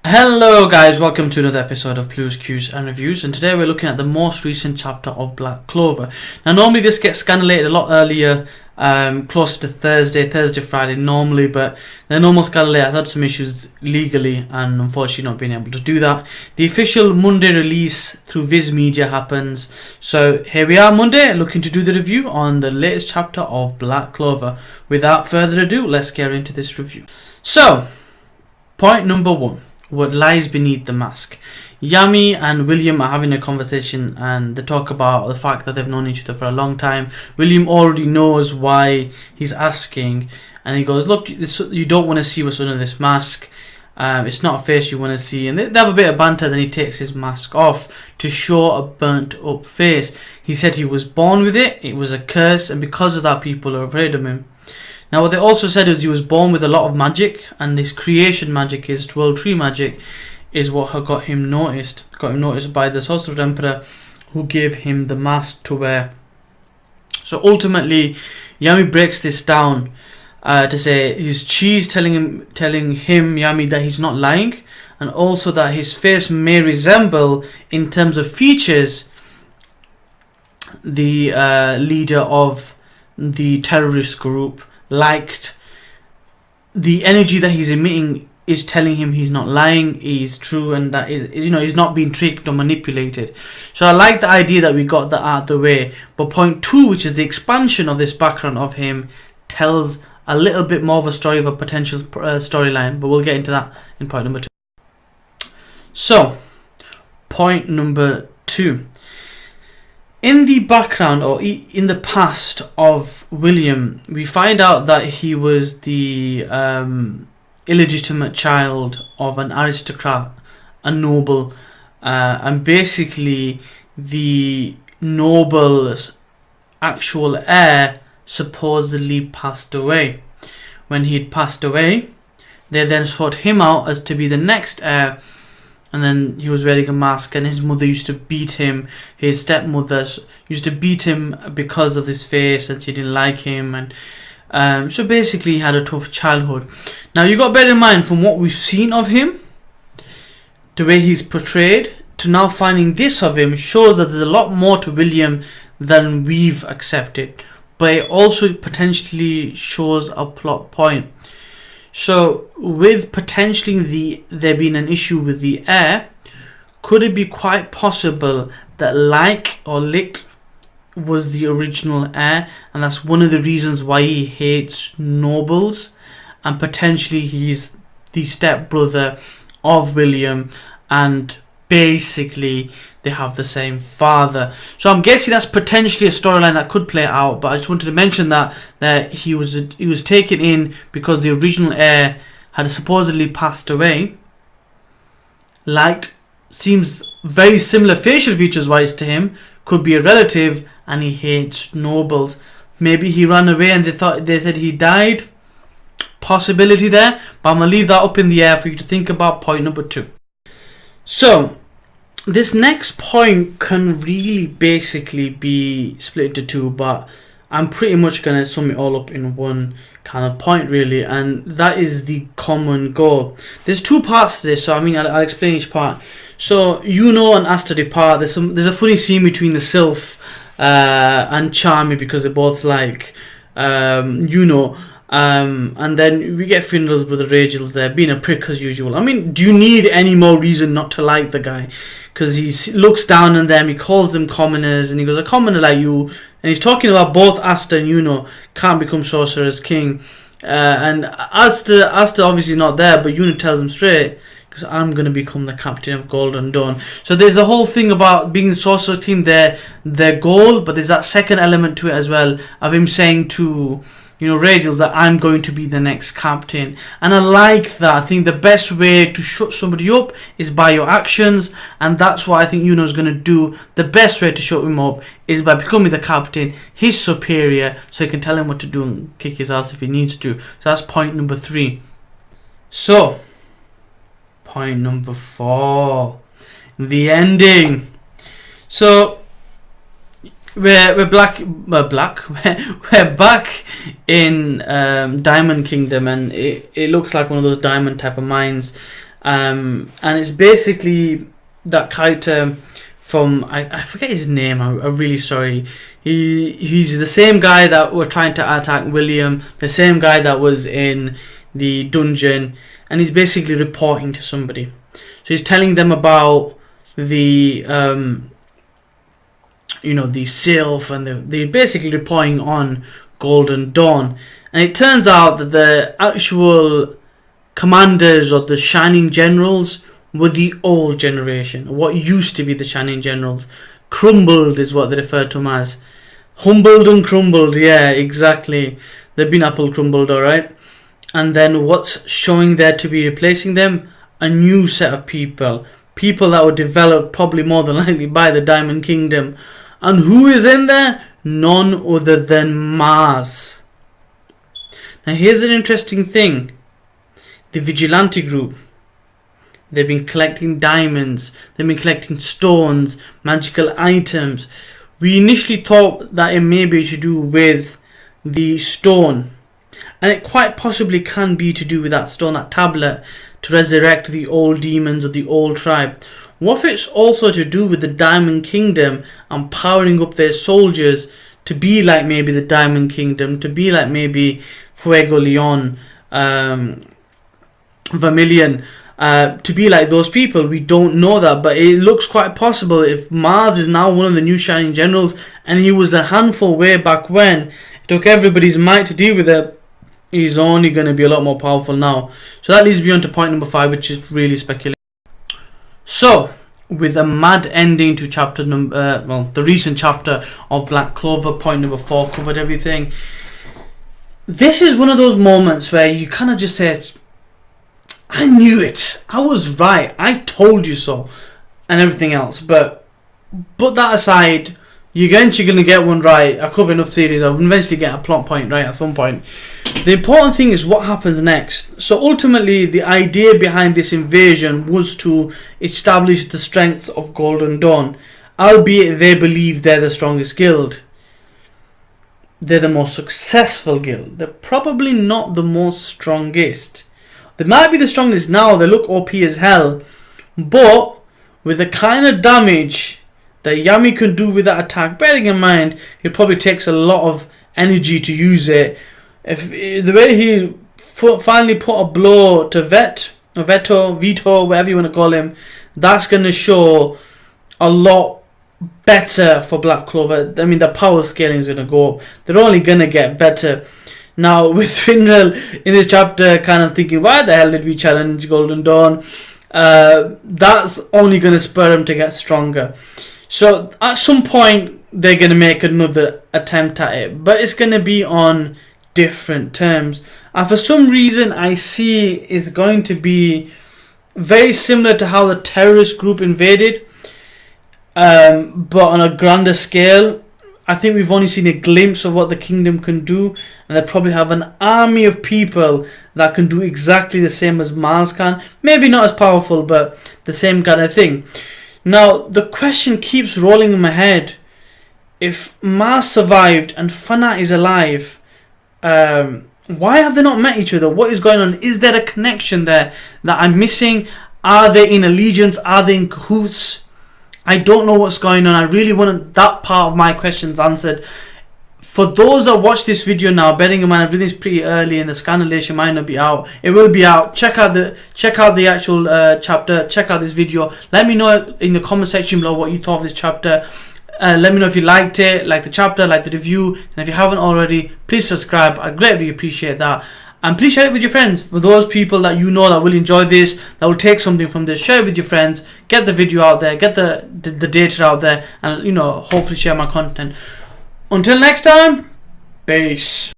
Hello guys, welcome to another episode of Clues, Cues and Reviews, and today we're looking at the most recent chapter of Black Clover. Now normally this gets scanlated a lot earlier, closer to Thursday, Friday normally, but the normal scanlate has had some issues legally and unfortunately not being able to do that. The official Monday release through Viz Media happens, so here we are Monday looking to do the review on the latest chapter of Black Clover. Without further ado, let's get into this review. So, point number 1. What lies beneath the mask. Yami and William are having a conversation and they talk about the fact that they've known each other for a long time. William already knows why he's asking and he goes, look, you don't want to see what's under this mask. It's not a face you want to see. And they have a bit of banter. Then he takes his mask off to show a burnt up face. He said he was born with it. It was a curse, and because of that people are afraid of him. Now what they also said is he was born with a lot of magic, and this creation magic, his 12 tree magic, is what got him noticed. Got him noticed by the Sorcerer Emperor, who gave him the mask to wear. So ultimately, Yami breaks this down to say his cheese telling him Yami that he's not lying, and also that his face may resemble, in terms of features, the leader of the terrorist group. Licht. The energy that he's emitting is telling him he's not lying, he's true, and that is, he's not being tricked or manipulated. So I like the idea that we got that out of the way. But point 2, which is the expansion of this background of him, tells a little bit more of a story, of a potential storyline, but we'll get into that in point number 2. So, point number 2. In the background, or in the past of William, we find out that he was the illegitimate child of an aristocrat, a noble, and basically the noble's actual heir supposedly passed away. When he'd passed away, they then sought him out as to be the next heir. And then he was wearing a mask, and his mother used to beat him. His stepmother used to beat him because of his face, and she didn't like him. And so basically he had a tough childhood. Now you got to bear in mind, from what we've seen of him, the way he's portrayed, to now finding this of him, shows that there's a lot more to William than we've accepted. But it also potentially shows a plot point. So, with potentially there being an issue with the heir, could it be quite possible that Licht was the original heir, and that's one of the reasons why he hates nobles, and potentially he's the stepbrother of William, and basically they have the same father. So I'm guessing that's potentially a storyline that could play out, but I just wanted to mention that he was taken in because the original heir had supposedly passed away. Light seems very similar facial features wise to him, could be a relative, and he hates nobles. Maybe he ran away and they said he died. Possibility there, but I'm gonna leave that up in the air for you to think about. Point number 2. So, this next point can really basically be split into 2, but I'm pretty much going to sum it all up in one kind of point really, and that is the common goal. There's 2 parts to this, so I'll explain each part. So, and Asta depart. There's a funny scene between the Sylph and Charmy, because they're both like, and then we get Findel's brother Ragel's there, being a prick as usual. Do you need any more reason not to like the guy? Because he looks down on them, he calls them commoners, and he goes, a commoner like you. And he's talking about both Asta and can't become Sorcerer's King. And Asta obviously not there, but Yuna tells him straight, because I'm going to become the captain of Golden Dawn. So there's a whole thing about being Sorcerer's King, their goal, but there's that second element to it as well, of him saying to Ragel's that I'm going to be the next captain. And I like that. I think the best way to shut somebody up is by your actions, and that's what I think Yuno's going to do. The best way to shut him up is by becoming the captain, his superior, so he can tell him what to do and kick his ass if he needs to. So that's point number 3. So, point number 4. The ending. So, We're back in Diamond Kingdom, and it looks like one of those diamond type of mines. and it's basically that character from I forget his name. I'm really sorry. He's the same guy that were trying to attack William, the same guy that was in the dungeon, and he's basically reporting to somebody. So he's telling them about the the Sylph, and they're basically reporting on Golden Dawn. And it turns out that the actual commanders or the Shining Generals were the old generation, what used to be the Shining Generals. Crumbled is what they refer to them as. Humbled and crumbled, yeah, exactly. They've been apple crumbled, alright. And then what's showing there to be replacing them? A new set of people. People that were developed probably more than likely by the Diamond Kingdom. And who is in there? None other than Mars. Now here's an interesting thing. The Vigilante group, they've been collecting diamonds, they've been collecting stones, magical items. We initially thought that it may be to do with the stone, and it quite possibly can be to do with that stone, that tablet, to resurrect the old demons of the old tribe. What if it's also to do with the Diamond Kingdom and powering up their soldiers to be like maybe the Diamond Kingdom, to be like maybe Fuego Leon, Vermilion, to be like those people? We don't know that, but it looks quite possible. If Mars is now one of the new Shining Generals, and he was a handful way back when, it took everybody's might to deal with it, he's only going to be a lot more powerful now. So that leads me on to point number 5, which is really speculative. So, with a mad ending to chapter number, the recent chapter of Black Clover, point number 4 covered everything. This is one of those moments where you kind of just say, I knew it, I was right, I told you so, and everything else. But put that aside, you're eventually going to get one right. I cover enough series, I'll eventually get a plot point right at some point. The important thing is what happens next. So ultimately, the idea behind this invasion was to establish the strengths of Golden Dawn, albeit they believe they're the strongest guild. They're the most successful guild. They're probably not the most strongest. They might be the strongest now, they look OP as hell, but with the kind of damage that Yami can do with that attack, bearing in mind it probably takes a lot of energy to use it. If the way he finally put a blow to Vito, whatever you want to call him, that's going to show a lot better for Black Clover. I mean, the power scaling is going to go up. They're only going to get better. Now, with Finral in this chapter kind of thinking, why the hell did we challenge Golden Dawn? That's only going to spur him to get stronger. So, at some point, they're going to make another attempt at it. But it's going to be on different terms. And for some reason, I see it's going to be very similar to how the terrorist group invaded. But on a grander scale. I think we've only seen a glimpse of what the kingdom can do, and they probably have an army of people that can do exactly the same as Mars can. Maybe not as powerful, but the same kind of thing. Now, the question keeps rolling in my head. If Mars survived and Fanat is alive, why have they not met each other? What is going on? Is there a connection there that I'm missing? Are they in allegiance? Are they in cahoots? I don't know what's going on. I really want that part of my questions answered. For those that watch this video now, bearing in mind everything's pretty early and the scannulation might not be out. It will be out. Check out the actual chapter. Check out this video. Let me know in the comment section below what you thought of this chapter. Let me know if you liked it, like the chapter, like the review, and if you haven't already, please subscribe. I greatly appreciate that. And please share it with your friends. For those people that you know that will enjoy this, that will take something from this, share it with your friends. Get the video out there, get the data out there, and hopefully share my content. Until next time, peace.